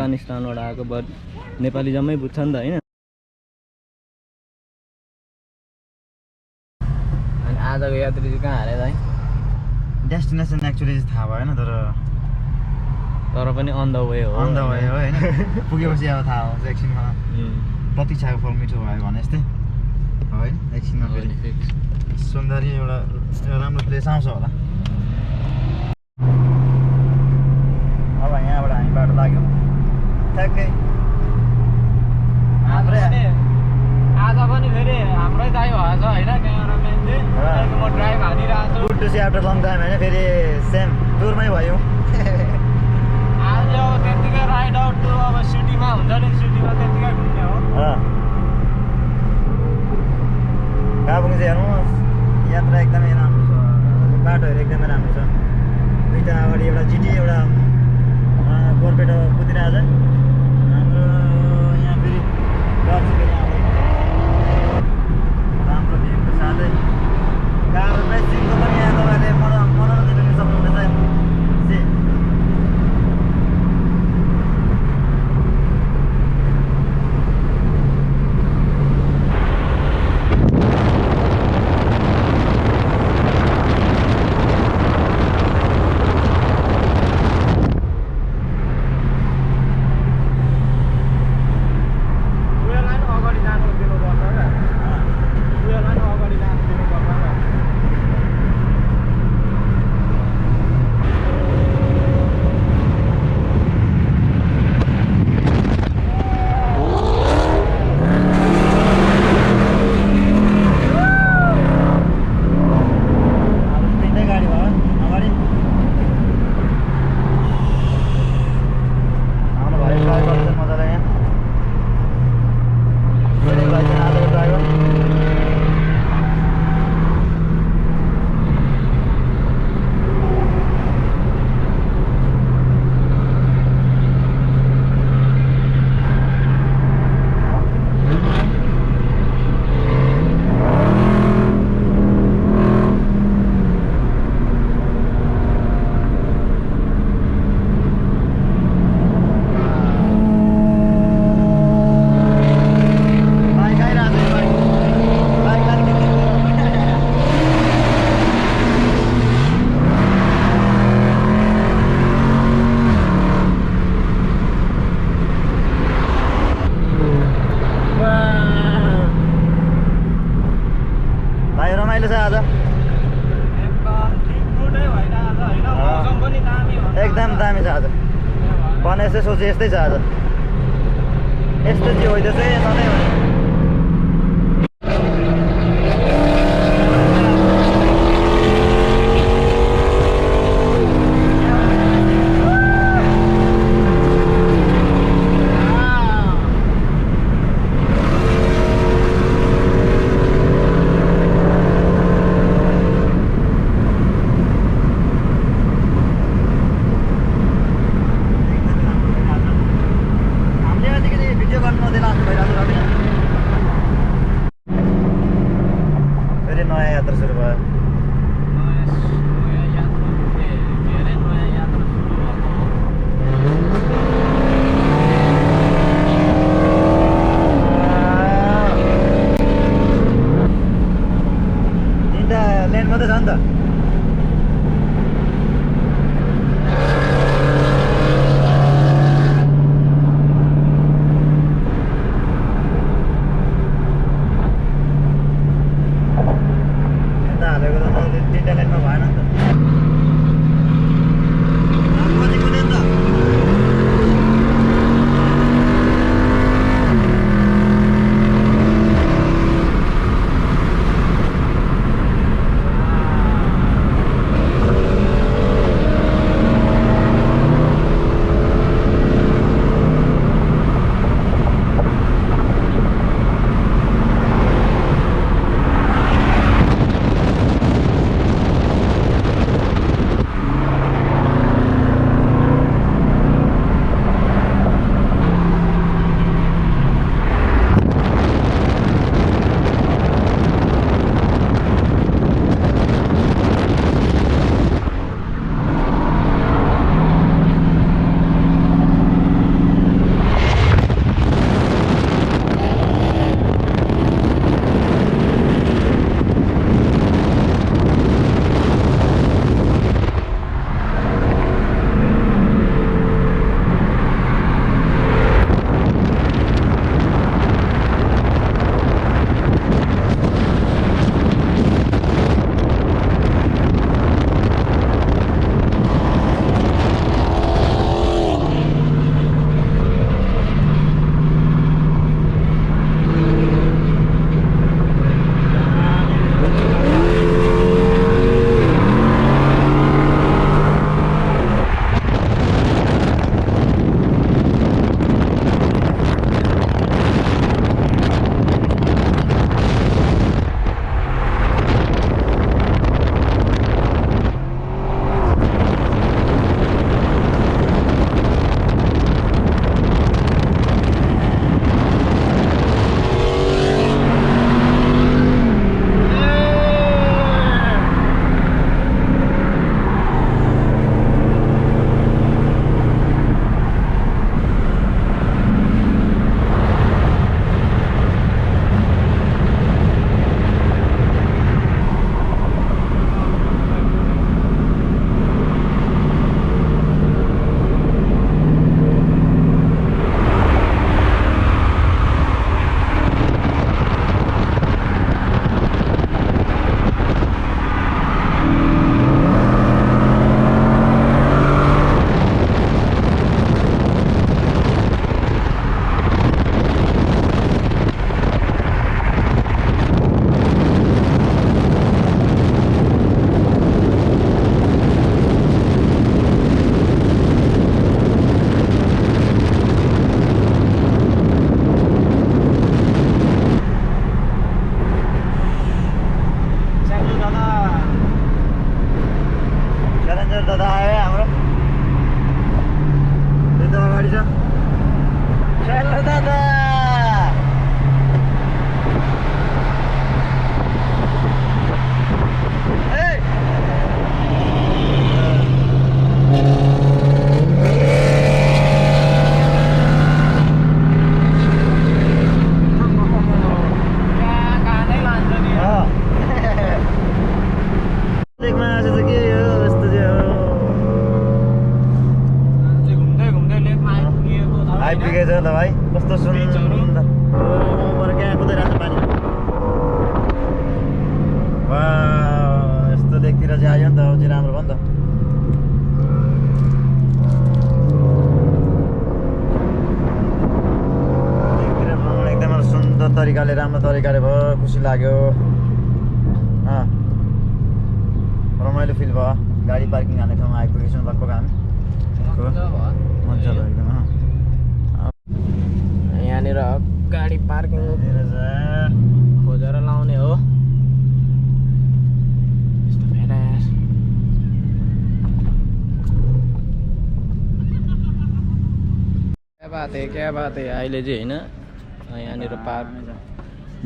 अफगानिस्तानबाट आएको बट नेपाली जम्मै बुझ्छ नि त हैन। अनि आजको यात्री चाहिँ कहाँ हाले दाइ? डेस्टिनेसन एक्चुअली थाहा भएन तर पनि अन द वे हो हैन। पुगेपछि अब थाहा हुन्छ एकछिनमा। प्रतीक्षाको फल मिठो भयो भने जस्तै हैन। एकछिनमा फेरि सुन्दरी एउटा राम्रो प्लेस आउँछ होला। अब यहाँबाट हामी बाटो लाग्यौँ ठ्याक्कै आज पनि फेरि हाम्रै दाइ भएछ होइन क्यामेराम्यान चाहिँ। म ड्राइभ हानिरहेको छु। Good to see after long time होइन। फेरि सेम टुरमै भयौँ। आज अब त्यतिकै राइड आउट टु अब सिटीमा हुन्छ नि, सिटीमा त्यतिकै घुम्ने हो। काबुङ चाहिँ हेर्नुहोस् यात्रा एकदमै राम्रो छ, बाटोहरू एकदमै राम्रो छ। दुईवटा अगाडि एउटा जिटी एउटा बोरपेटा कुदिरहेको छ। हाम्रो यहाँ फेरि गर्छ फेरि राम्रो भ्यूको साथै कार रेसिङको पनि यहाँ तपाईँले मनोरञ्जन लिन सक्नुहुनेछ। एकदम दामी छ आज। भने यसै सोचे यस्तै छ आज। यस्तो चाहिँ होइन चाहिँ सधैँ हो। चाहिँ आयो नि त अब चाहिँ राम्रो भयो नि त एकदमै सुन्दर तरिकाले राम्रो तरिकाले भयो खुसी लाग्यो रमाइलो फिल भयो गाडी पार्किङ हाल्ने ठाउँमा आइपुगेछौँ लगभग हामी मजा भयो एकदम यहाँनिर गाडी पार्किङ खोजेर लाउने हो क्या बात है अहिले चाहिँ होइन यहाँनिर पार्क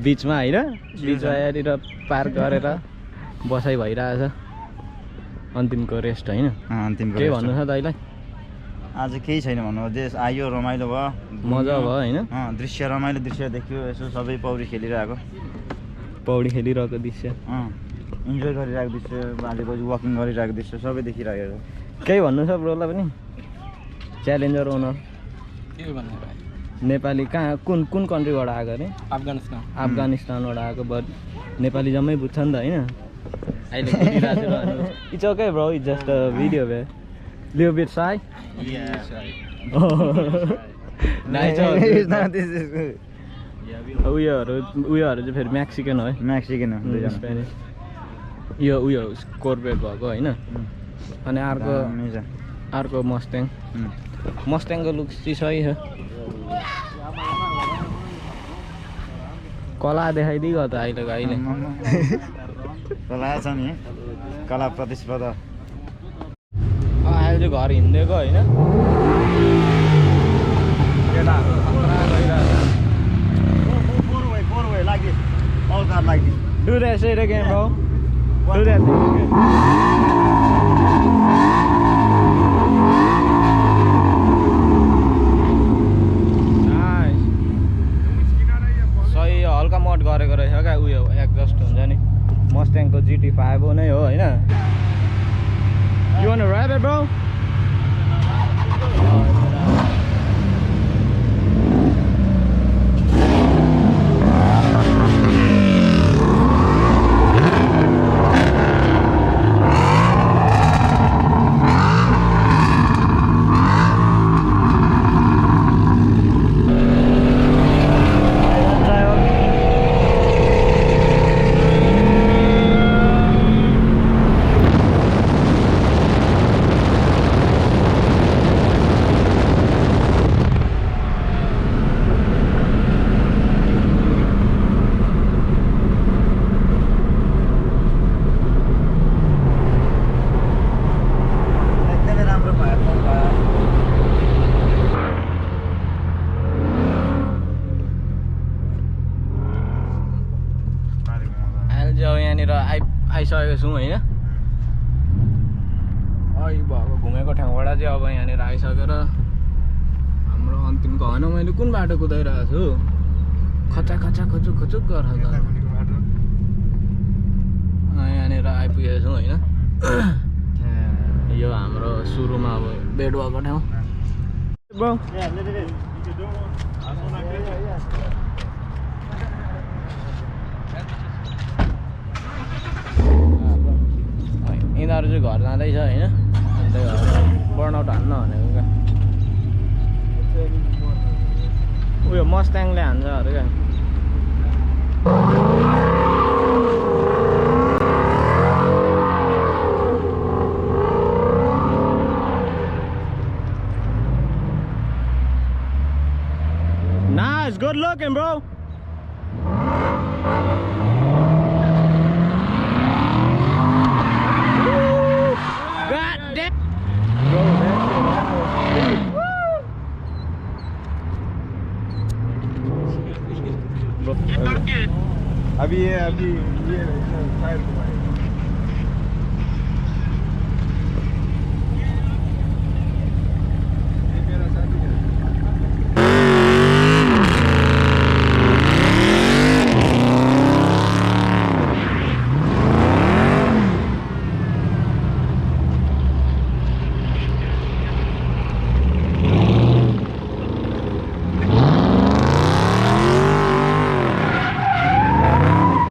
बिचमा होइन बिचमा यहाँनिर पार्क गरेर बसाइ भइरहेछ अन्तिमको रेस्ट होइन अन्तिमको के भन्नु छ दाइलाई आज केही छैन भन्नु देश आयो रमाइलो भयो मजा भयो होइन दृश्य रमाइलो दृश्य देख्यो यसो सबै पौडी खेलिरहेको दृश्य इन्जोय गरिरहेको दृश्य बाजेपछि वकिङ गरिरहेको दृश्य सबै देखिरहेको केही भन्नु छ ब्रोलाई पनि च्यालेन्जर ओनर नेपाली कहाँ कुन कन्ट्रीबाट आएको अरे अफगानिस्तानबाट आएको बट नेपाली जम्मै बुझ्छ नि त होइन अहिले it's okay bro it's just a video way Leo beet Sai उयोहरू चाहिँ फेरि मेक्सिकन हो है मेक्सिकन हो स्पेनिस यो उयो कोर्बेट भएको होइन अनि अर्को मस्ट्याङको लुक्स चाहिँ सही छ कला देखाइदियो त अहिलेको अहिले कला छ नि कला प्रतिस्पर्धा अहिले चाहिँ घर हिँडेको होइन केटाहरू Do that shit again, bro. Do that thing again. Nice. सही हल्का मड गरेको रहेछ क्या उयो एडजस्ट हुन्छ नि मस्ट्याङको GT5 हो नै हो होइन You wanna ride it, bro? यहाँनिर आइसकेको छौँ होइन भएको घुमेको ठाउँबाट चाहिँ अब यहाँनिर आइसकेर हाम्रो अन्तिमको होइन मैले कुन बाटो कुदाइरहेको छु खचा खचा खचुक खचुक गरेर यहाँनिर आइपुगेको छौँ होइन यो हाम्रो सुरुमा अब बेड भएको ठाउँ यिनीहरू चाहिँ घर जाँदैछ होइन अन्त बर्नआउट हान्न भनेको क्या उयो मस्ट्याङले हान्छ अरे क्या Nice, good looking, bro. अभी ये टायर घुमाएगा